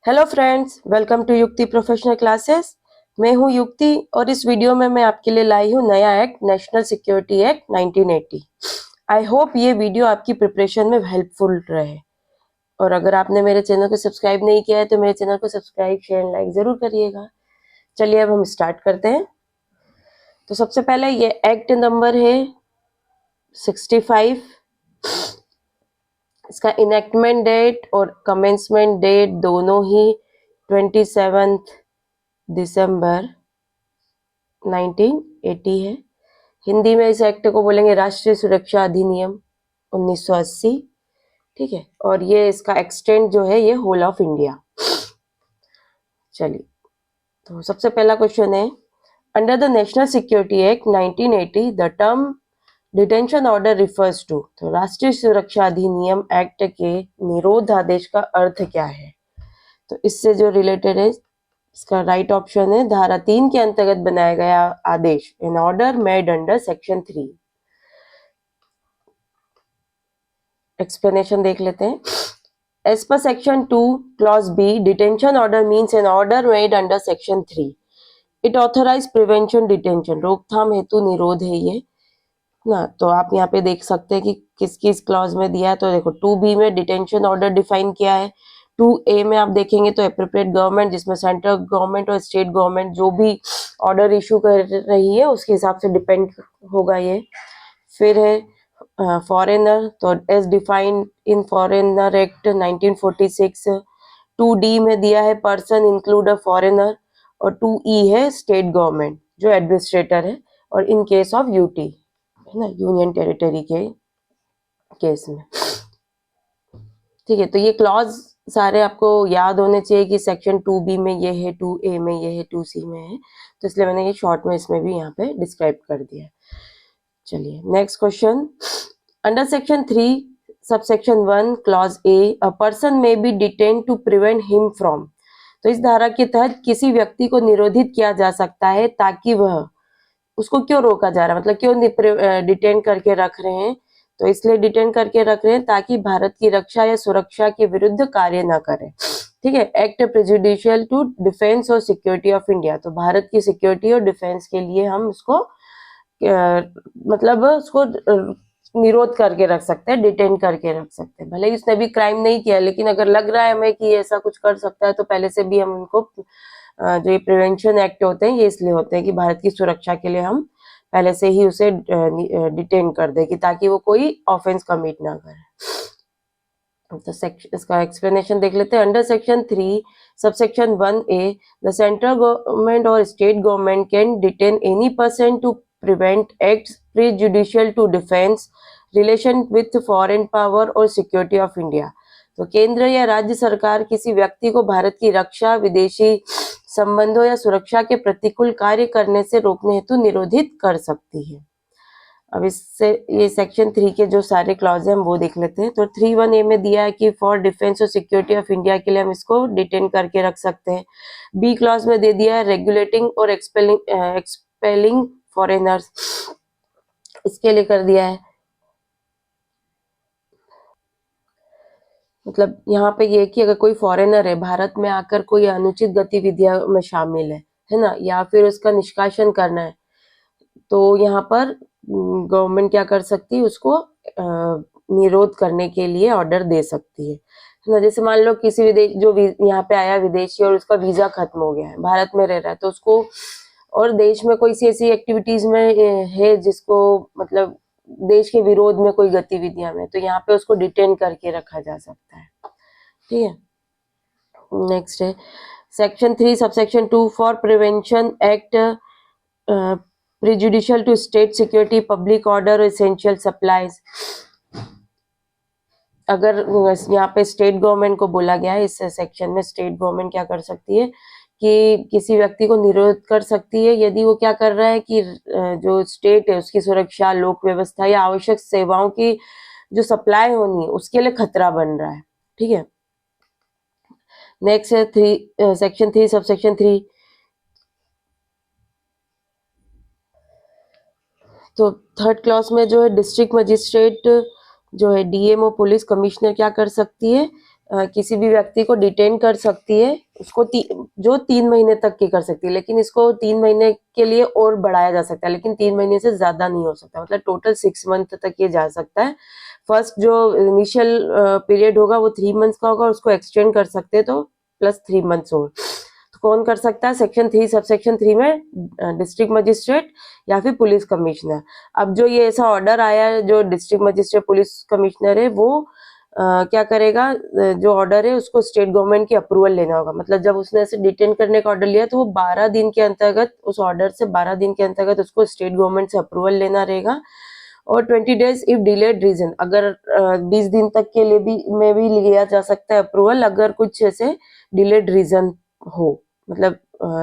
Hello friends, welcome to युक्ति professional classes. मैं हूं युक्ति और इस वीडियो में मैं आपके लिए लाई हूं नया act, national security act 1980। I hope ये वीडियो आपकी प्रिपरेशन में हेल्पफुल रहे। और अगर आपने मेरे चैनल को सब्सक्राइब नहीं किया है तो मेरे चैनल को सब्सक्राइब, शेयर, लाइक जरूर करिएगा। चलिए अब हम स्टार्ट करते हैं। तो सबसे पहले ये एक्ट नंबर है 65। इसका इनेक्टमेंट डेट और कमेंसमेंट डेट दोनों ही 27 दिसंबर 1980 है। हिंदी में इस एक्ट को बोलेंगे राष्ट्रीय सुरक्षा अधिनियम 1980। ठीक है, और ये इसका एक्सटेंट जो है ये होल ऑफ इंडिया। चलिए, तो सबसे पहला क्वेश्चन है, under the national security act 1980 the term detention order refers to. तो राष्ट्रीय सुरक्षा अधिनियम एक्ट के निरोध आदेश का अर्थ क्या है? तो इससे जो रिलेटेड है, इसका राइट ऑप्शन है धारा 3 के अंतर्गत बनाया गया आदेश, an order made under section 3। Explanation देख लेते हैं। As per section 2 clause B, detention order means an order made under section 3। It authorise prevention detention, रोकथाम हेतु निरोध है ये ना। तो आप यहाँ पे देख सकते हैं कि किस किस क्लॉज में दिया है। तो देखो 2B में डिटेंशन ऑर्डर डिफाइन किया है। 2A में आप देखेंगे तो एप्रोप्रिएट गवर्नमेंट, जिसमें सेंट्रल गवर्नमेंट और स्टेट गवर्नमेंट जो भी ऑर्डर इशू कर रही है उसके हिसाब से डिपेंड होगा ये। फिर है फॉरेनर, तो as defined in foreigner act 1946। 2D में दिया है पर्सन इंक्लूड अ फॉरेनर, और 2E है स्टेट गवर्नमेंट जो एडमिनिस्ट्रेटर है, और इन केस ऑफ यूटी है ना, यूनियन टेरिटरी के केस में। ठीक है, तो ये क्लॉज सारे आपको याद होने चाहिए कि सेक्शन 2B में ये है, 2A में ये है, 2C में है। तो इसलिए मैंने ये शॉर्ट में इसमें भी यहाँ पे डिस्क्राइब कर दिया। चलिए next question, under section 3 subsection 1 clause a, a person may be detain to prevent him from. तो इस धारा के तहत किसी व्यक्ति को निरोधित किया जा सकता है ताकि वह, उसको क्यों रोका जा रहा है, मतलब क्यों डिटेन करके रख रहे हैं? तो इसलिए डिटेन करके रख रहे हैं ताकि भारत की रक्षा या सुरक्षा के विरुद्ध कार्य न करे। ठीक है, एक्ट प्रेजुडिशियल टू डिफेंस और सिक्योरिटी ऑफ इंडिया। तो भारत की सिक्योरिटी और डिफेंस के लिए हम उसको मतलब उसको निरोध करके रख सकते हैं, डिटेन करके रख सकते हैं। भले ही उसने भी क्राइम नहीं किया, लेकिन अगर लग रहा है हमें कि ऐसा कुछ कर सकता है तो पहले से भी हम उनको जो ये प्रिवेंशन एक्ट होते हैं ये इसलिए होते हैं कि भारत की सुरक्षा के लिए हम पहले से ही उसे डिटेन कर दे, कि ताकि वो कोई ऑफेंस कमिट ना करे। तो सेक्शन, इसका एक्सप्लेनेशन देख लेते हैं। Under section 3 subsection 1A, the central government और state government can detain any person to prevent acts prejudicial to defence, relation with foreign power और सिक्योरिटी ऑफ इंडिया। तो केंद्र या राज्य सरकार किसी व्यक्ति को भारत की रक्षा, विदेशी संबंधों या सुरक्षा के प्रतिकूल कार्य करने से रोकने हेतु निरोधित कर सकती है। अब इससे ये सेक्शन 3 के जो सारे क्लॉज हैं हम वो देख लेते हैं। तो 3(1)A में दिया है कि फॉर डिफेंस और सिक्योरिटी ऑफ इंडिया के लिए हम इसको डिटेन करके रख सकते हैं। बी क्लॉज में दे दिया है रेगुलेटिंग और एक्सपेलिंग फॉरेनर्स, इसके लिए कर दिया है। मतलब यहाँ पे ये कि अगर कोई फॉरेनर है, भारत में आकर कोई अनुचित गतिविधियों में शामिल है ना, या फिर उसका निष्कासन करना है, तो यहाँ पर गवर्नमेंट क्या कर सकती है, उसको निरोध करने के लिए ऑर्डर दे सकती है ना। जैसे मान लो किसी विदेश जो यहाँ पे आया विदेशी और उसका वीजा खत्म हो गया है, भारत में रह रहा है, तो उसको और देश में कोई सी ऐसी एक्टिविटीज में है जिसको मतलब देश के विरोध में कोई गतिविधियां में, तो यहाँ पे उसको डिटेन करके रखा जा सकता है। ठीक है, नेक्स्ट है section 3 subsection 2 for prevention act prejudicial to state security, public order, essential supplies. अगर यहाँ पे स्टेट गवर्नमेंट को बोला गया है, इस सेक्शन में स्टेट गवर्नमेंट क्या कर सकती है कि किसी व्यक्ति को निरोध कर सकती है यदि वो क्या कर रहा है कि जो स्टेट है उसकी सुरक्षा, लोक व्यवस्था या आवश्यक सेवाओं की जो सप्लाई होनी है उसके लिए खतरा बन रहा है। ठीक है, नेक्स्ट है सेक्शन 3 सबसेक्शन 3। तो थर्ड क्लास में जो है डिस्ट्रिक्ट मजिस्ट्रेट जो है, डीएमओ, पुलिस कमिश्नर क्या कर सकती है, किसी भी व्यक्ति को डिटेन कर सकती है, उसको जो 3 महीने तक की कर सकती है, लेकिन इसको 3 महीने के लिए और बढ़ाया जा सकता है, लेकिन 3 महीने से ज्यादा नहीं हो सकता, मतलब टोटल 6 मंथ तक ये जा सकता है। फर्स्ट जो इनिशियल पीरियड होगा वो 3 मंथ्स का होगा, उसको एक्सटेंड कर सकते हैं तो +3 मंथ्स और। तो कौन कर सकता है? सेक्शन 3 सबसेक्शन 3 में डिस्ट्रिक्ट मजिस्ट्रेट या फिर पुलिस कमिश्नर। अब जो ये ऐसा ऑर्डर आया है, जो डिस्ट्रिक्ट मजिस्ट्रेट पुलिस कमिश्नर है वो क्या करेगा, जो ऑर्डर है उसको स्टेट गवर्नमेंट की अप्रूवल लेना होगा। मतलब जब उसने ऐसे डिटेन करने का ऑर्डर लिया तो वो 12 दिन के अंतर्गत, उस ऑर्डर से 12 दिन के अंतर्गत उसको स्टेट गवर्नमेंट से अप्रूवल लेना रहेगा। और 20 डेज इफ डिलेड रीजन, अगर 20 दिन तक के लिए भी में भी लिया जा सकता है अप्रूवल, अगर कुछ ऐसे डिलेड रीजन हो, मतलब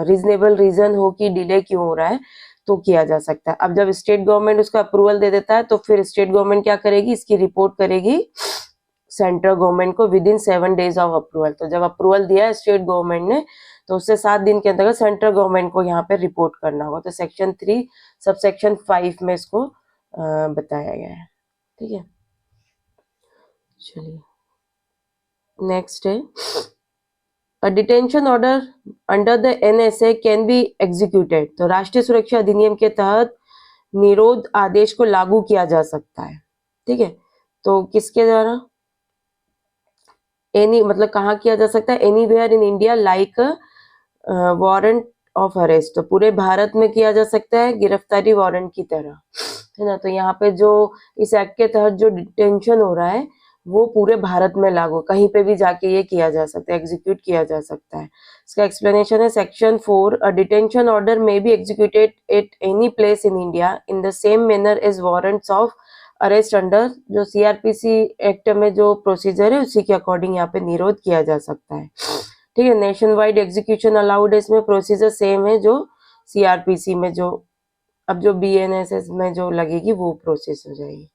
रीजनेबल रीजन हो कि डिले क्यों हो रहा है, तो किया जा सकता है। अब जब स्टेट गवर्नमेंट उसका अप्रूवल दे देता है तो फिर स्टेट गवर्नमेंट क्या करेगी, इसकी रिपोर्ट करेगी सेंट्रल गवर्नमेंट को विदिन 7 डेज ऑफ अप्रूवल। तो जब अप्रूवल दिया है स्टेट गवर्नमेंट ने तो उससे 7 दिन के अंतर्गत सेंट्रल गवर्नमेंट को यहाँ पे रिपोर्ट करना होगा। तो सेक्शन 3 सबसेक्शन 5 में इसको बताया गया है। ठीक है, चलिए नेक्स्ट है, a detention order under the NSA can be executed. तो राष्ट्रीय सुरक्षा अधिनियम के तहत निरोध आदेश को लागू किया जा सकता है। ठीक है, तो किसके द्वारा? एनी, मतलब कहाँ किया जा सकता है? Anywhere in India like warrant of arrest. तो पूरे भारत में किया जा सकता है गिरफ्तारी वारंट की तरह, है ना। तो यहाँ पे जो इस एक्ट के तहत जो डिटेंशन हो रहा है वो पूरे भारत में लागू, कहीं पे भी जाके ये किया जा सकता है, एग्जीक्यूट किया जा सकता है। इसका एक्सप्लेनेशन है section 4, a detention order may be executed at any place in India in the same manner as warrants of arrest under. जो CRPC एक्ट में जो प्रोसीजर है उसी के अकॉर्डिंग यहाँ पे निरोध किया जा सकता है। ठीक है, नेशन वाइड एग्जीक्यूशन अलाउड है, इसमें प्रोसीजर सेम है जो CRPC में, जो अब जो BNSS में जो लगेगी वो प्रोसेस हो जाएगी।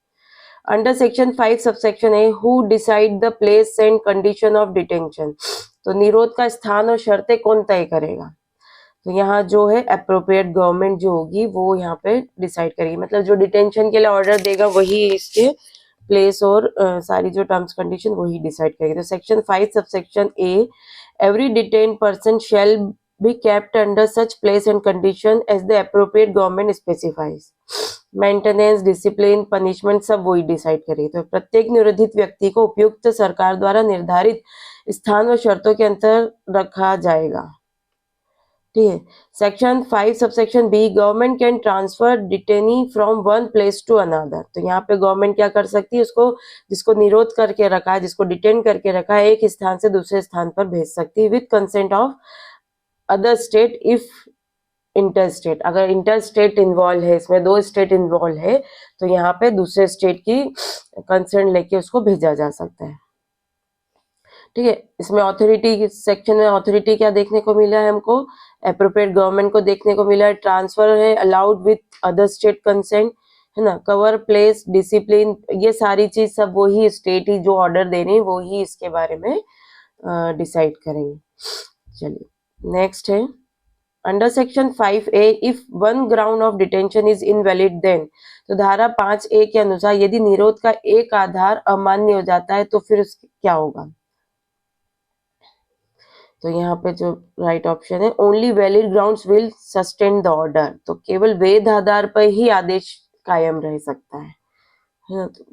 Under section 5 subsection A, who decide the place and condition of detention. तो निरोध का स्थान और शर्तें कौन तय करेगा? तो यहाँ जो है अप्रोप्रिएट गवर्नमेंट जो होगी वो यहाँ पे डिसाइड करेगी, मतलब जो डिटेंशन के लिए ऑर्डर देगा वही इसके प्लेस और सारी जो टर्म्स कंडीशन वही डिसाइड करेगी। तो section 5 subsection A, every detained person shall be kept under such place and condition as the appropriate government specifies. Maintenance, discipline, punishment सब वही डिसाइड करेगी। तो प्रत्येक निरोधित व्यक्ति को उपयुक्त सरकार द्वारा निर्धारित स्थान व शर्तों के अंतर रखा जाएगा। ठीक है, section 5 subsection B, government can transfer detainee from one place to another. तो यहाँ पे गवर्नमेंट क्या कर सकती है, उसको जिसको निरोध करके रखा है, जिसको डिटेन करके रखा है, एक स्थान से दूसरे स्थान पर भेज सकती है with consent of other state if inter state. अगर इंटर स्टेट इन्वॉल्व है, इसमें 2 स्टेट इन्वॉल्व है तो यहाँ पे दूसरे स्टेट की कंसर्न लेके उसको भेजा जा सकता है। ठीक है, इसमें अथॉरिटी सेक्शन में अथॉरिटी क्या देखने को मिला है हमको, अप्रोप्रिएट गवर्नमेंट को देखने को मिला है, ट्रांसफर है allowed with other state consent, है ना, कवर, प्लेस, डिसिप्लिन, ये सारी चीज सब वही स्टेट ही जो ऑर्डर दे रही है वो ही इसके बारे में डिसाइड करेंगे। चलिए नेक्स्ट है, under section 5A, if one ground of detention is invalid then. तो धारा 5A के अनुसार यदि निरोध का एक आधार अमान्य हो जाता है तो फिर क्या होगा? तो यहाँ पे जो राइट ऑप्शन है, only valid grounds will sustain the order. तो केवल वैध आधार पर ही आदेश कायम रह सकता है ना। तो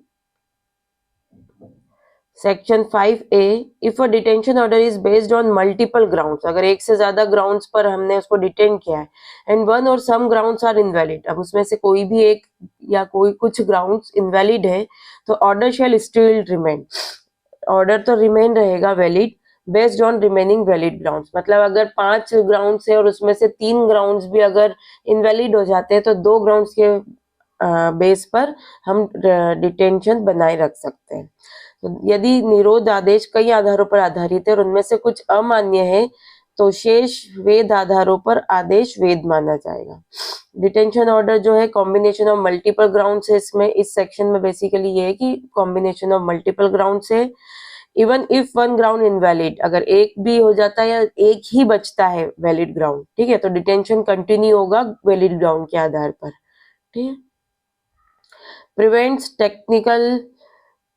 section 5A, if a detention order is based on multiple grounds, अगर एक से ज्यादा ग्राउंड्स पर हमने उसको डिटेन किया है, एंड वन और सम ग्राउंड्स आर इनवैलिड, अब उसमें से कोई भी एक या कोई कुछ ग्राउंड्स इनवैलिड है, तो ऑर्डर शैल स्टिल रिमेन, ऑर्डर तो रिमेन रहेगा valid based on remaining valid grounds. मतलब अगर 5 ग्राउंड्स है और उसमें से 3 ग्राउंड्स भी अगर इनवैलिड हो जाते हैं तो 2 ग्राउंड्स के बेस पर हम डिटेंशन बनाए रख सकते हैं। तो यदि निरोध आदेश कई आधारों पर आधारित है और उनमें से कुछ अमान्य है तो शेष वैध आधारों पर आदेश वैध माना जाएगा। डिटेंशन ऑर्डर जो है कॉम्बिनेशन ऑफ मल्टीपल ग्राउंड्स है, इसमें इस सेक्शन में बेसिकली ये है कि कॉम्बिनेशन ऑफ मल्टीपल ग्राउंड्स है। Even if one ground invalid, अगर एक भी हो जाता है या एक ही बचता है वैलिड ग्राउंड, ठीक है, तो डिटेंशन कंटिन्यू होगा वैलिड ग्राउंड के आधार पर। ठीक है, prevents technical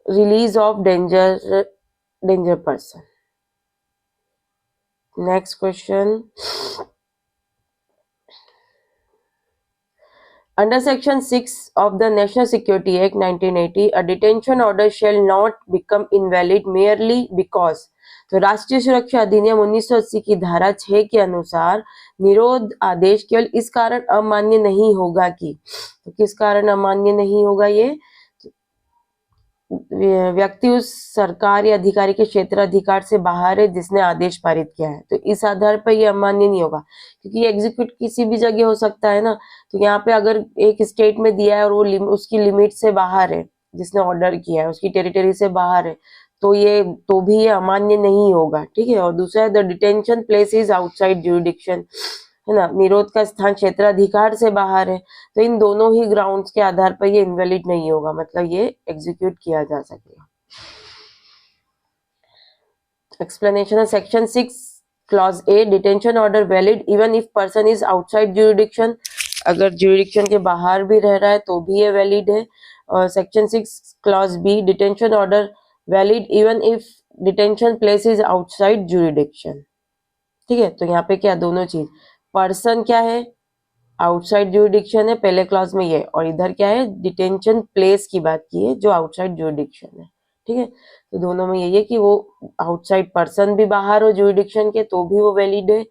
release of danger danger person. Next question. Under Section 6 of the National Security Act 1980, a detention order shall not become invalid merely because, तो राष्ट्रीय सुरक्षा अधिनियम 1980 की धारा 6 के अनुसार निरोध आदेश केवल इस कारण अमान्य नहीं होगा कि, तो किस कारण अमान्य नहीं होगा ये, व्यक्ति उस सरकार या अधिकारी के क्षेत्र अधिकार से बाहर है जिसने आदेश पारित किया है, तो इस आधार पर ये अमान्य नहीं होगा, क्योंकि एग्जीक्यूट किसी भी जगह हो सकता है ना। तो यहाँ पे अगर एक स्टेट में दिया है और वो उसकी लिमिट से बाहर है, जिसने ऑर्डर किया है उसकी टेरिटरी से बाहर है, तो भी ये अमान्य नहीं होगा, ठीक है। और दूसरा है the detention place is outside jurisdiction, है ना, निरोध का स्थान क्षेत्राधिकार से बाहर है, तो इन दोनों ही ग्राउंड्स के आधार पर ये इनवैलिड नहीं होगा, मतलब ये एग्जीक्यूट किया जा सकेगा। एक्सप्लेनेशन है section 6 clause A, detention order valid even if person is outside jurisdiction, अगर ज्यूरिडिक्शन के बाहर भी रह रहा है तो भी ये वैलिड है। और section 6 clause B, detention order valid even if detention place is outside jurisdiction, ठीक है। तो यहाँ पे क्या दोनों चीज, पर्सन क्या है, आउटसाइड ज्यूरिडिक्शन है पहले क्लॉज में ये, और इधर क्या है, डिटेंशन प्लेस की बात की है जो आउटसाइड ज्यूरिडिक्शन है, ठीक है। तो दोनों में यही है कि वो आउटसाइड पर्सन भी बाहर हो ज्यूरिडिक्शन के तो भी वो वैलिड है,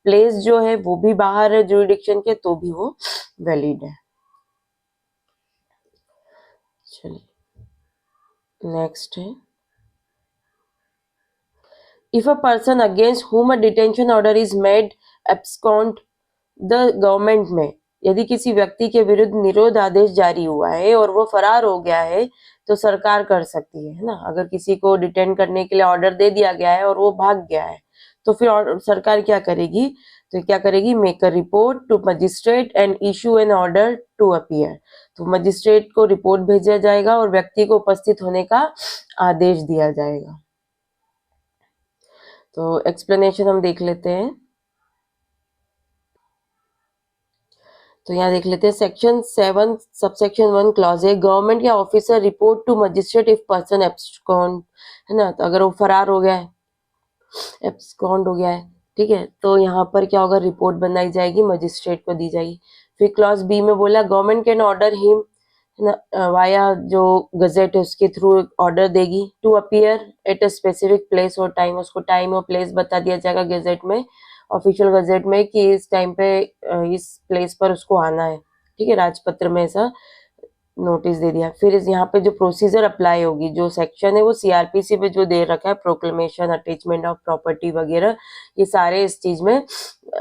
प्लेस जो है वो भी बाहर है ज्यूरिडिक्शन के तो भी वो वैलिड है। चलिए नेक्स्ट है, if a person against whom a detention order is made abscond the government में, यदि किसी व्यक्ति के विरुद्ध निरोध आदेश जारी हुआ है और वो फरार हो गया है तो सरकार कर सकती है ना। अगर किसी को डिटेन करने के लिए ऑर्डर दे दिया गया है और वो भाग गया है तो फिर सरकार क्या करेगी, तो क्या करेगी, make a report to magistrate and issue an order to appear, तो मजिस्ट्रेट को रिपोर्ट भेजा जाएगा और व्यक्ति को उपस्थित होने का आदेश दिया जाएगा। तो एक्सप्लेनेशन हम देख लेते हैं। तो यहाँ देख लेते हैं सेक्शन 7 सबसेक्शन 1 क्लॉज है, गवर्नमेंट या officer report to magistrate if person abscond, है ना, तो अगर वो फरार हो गया है, एब्सकॉन्ड हो गया है, ठीक है, तो यहाँ पर क्या होगा, रिपोर्ट बनाई जाएगी मजिस्ट्रेट को दी जाएगी। फिर क्लॉज बी में बोला गवर्नमेंट कैन ऑर्डर हिम, है ना, वाया जो गजेट है उसके थ्रू ऑर्डर देगी, to appear at a specific place और टाइम, उसको टाइम और प्लेस बता दिया जाएगा गजेट में, ऑफिशियल गजेट में कि इस टाइम पे इस प्लेस पर उसको आना है, ठीक है, राजपत्र में ऐसा नोटिस दे दिया। फिर यहाँ पे जो प्रोसीजर अप्लाई होगी, जो सेक्शन है वो सीआरपीसी पे जो दे रखा है, प्रोक्लेमेशन, अटैचमेंट ऑफ प्रॉपर्टी वगैरह, ये सारे इस चीज में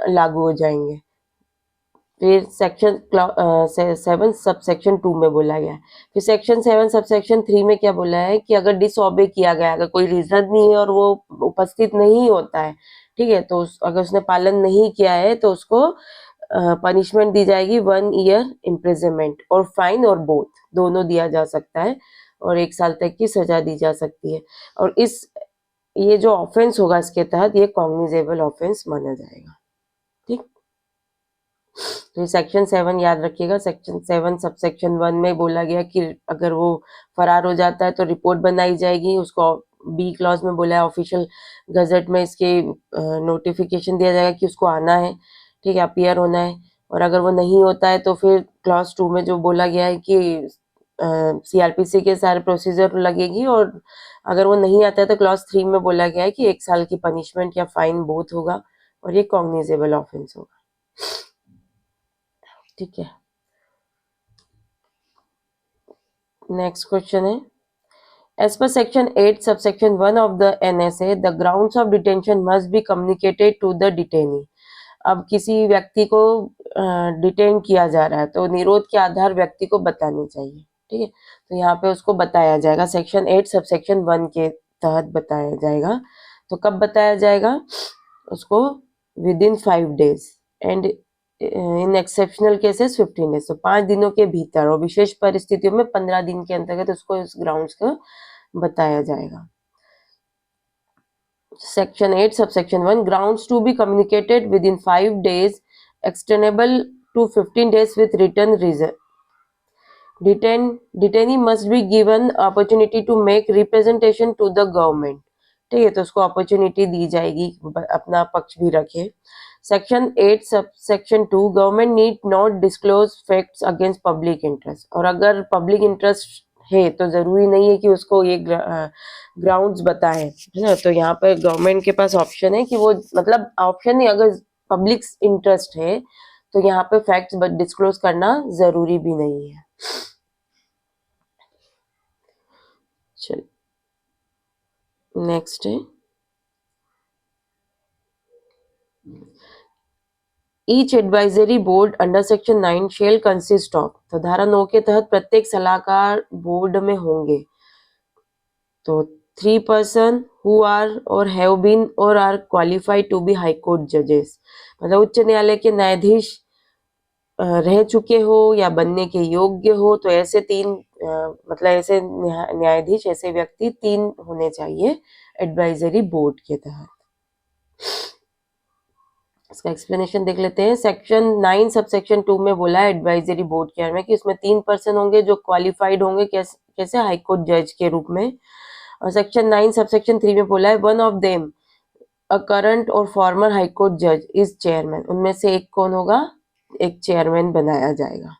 लागू हो जाएंगे। फिर सेक्शन 7 सब सेक्शन 2 में बोला गया है। फिर सेक्शन 7 सब सेक्शन 3 में क्या बोला है कि अगर डिसऑबे किया गया, अगर कोई रीजन नहीं है और वो उपस्थित नहीं होता है, ठीक है, तो अगर उसने पालन नहीं किया है तो उसको पनिशमेंट दी जाएगी 1 ईयर इम्प्रिजनमेंट और फाइन और बोथ दोनों दिया जा सकता है और 1 साल तक की सजा दी जा सकती है। और ये जो ऑफेंस होगा इसके तहत ये कॉग्निजेबल ऑफेंस माना जाएगा, ठीक। तो सेक्शन 7 याद रखिएगा, सेक्शन 7 सब सेक्शन 1 में बोला गया कि अगर वो फरार हो जाता है तो रिपोर्ट बनाई जाएगी, उसको बी क्लॉज में बोला है ऑफिशियल गजट में इसके नोटिफिकेशन दिया जाएगा कि उसको आना है, ठीक है, अपीयर होना है। और अगर वो नहीं होता है तो फिर क्लॉज 2 में जो बोला गया है कि सीआरपीसी के सारे प्रोसीजर लगेगी, और अगर वो नहीं आता है तो क्लॉज 3 में बोला गया है कि 1 साल की पनिशमेंट या फाइन बोथ होगा और ये कॉग्निजेबल ऑफेंस होगा, ठीक है। नेक्स्ट क्वेश्चन है, as per section 8 subsection 1 of the NSA the grounds of detention must be communicated to the detainee। अब किसी व्यक्ति को डिटेन किया जा रहा है तो निरोध के आधार व्यक्ति को बताने चाहिए, ठीक है, तो यहाँ पे उसको बताया जाएगा सेक्शन 8 सबसेक्शन 1 के तहत बताया जाएगा। तो कब बताया जाएगा उसको, with in 5 days and in exceptional cases 15 days, तो 5 दिनों के भीतर, और विशेष परिस्थितियों में 15 दिन के अंतर्गत उसको इस ग्राउंड्स को बताया जाएगा। Section 8 subsection 1 grounds to be communicated within 5 days extendable to 15 days with written reason। Detainee must be given opportunity to make representation to the government, ठीक है, तो उसको अपॉर्चुनिटी दी जाएगी अपना पक्ष भी रखे। Section 8 sub section 2 government need not disclose facts against public interest. और अगर पब्लिक इंटरेस्ट है तो जरूरी नहीं है कि उसको ये ग्राउंड्स बताएं, है ना। तो यहाँ पर गवर्नमेंट के पास ऑप्शन है कि वो, मतलब ऑप्शन नहीं, अगर पब्लिक इंटरेस्ट है तो यहाँ पे फैक्ट्स डिस्क्लोज करना जरूरी भी नहीं है। चलिए नेक्स्ट है each advisory board under section 9 shall consist of. तो धारा 9 के तहत प्रत्येक सलाहकार बोर्ड में होंगे तो 3 पर्सन हु आर और हैव बीन और are qualified to be high court जजेस। मतलब उच्च न्यायालय के न्यायाधीश रह चुके हो या बनने के योग्य हो, तो ऐसे 3 मतलब ऐसे न्यायाधीश, ऐसे व्यक्ति 3 होने चाहिए एडवाइजरी बोर्ड के तहत। इसका एक्सप्लेनेशन देख लेते हैं। सेक्शन 9 सब सेक्शन 2 में बोला है एडवाइजरी बोर्ड के बारे में कि उसमें 3 पर्सन होंगे जो क्वालिफाइड होंगे कैसे हाईकोर्ट जज के रूप में। और सेक्शन 9 सब सेक्शन 3 में बोला है one of them a current और फॉर्मर हाईकोर्ट जज इज चेयरमैन। उनमें से एक कौन होगा, एक चेयरमैन बनाया जाएगा।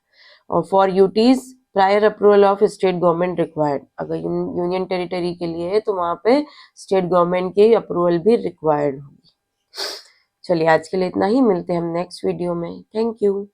और for UTs prior approval of state government required. अगर यूनियन टेरिटरी के लिए है तो वहां पे स्टेट गवर्नमेंट की अप्रूवल भी रिक्वायर्ड होगी। चलिए आज के लिए इतना ही, मिलते हैं हम नेक्स्ट वीडियो में। Thank you.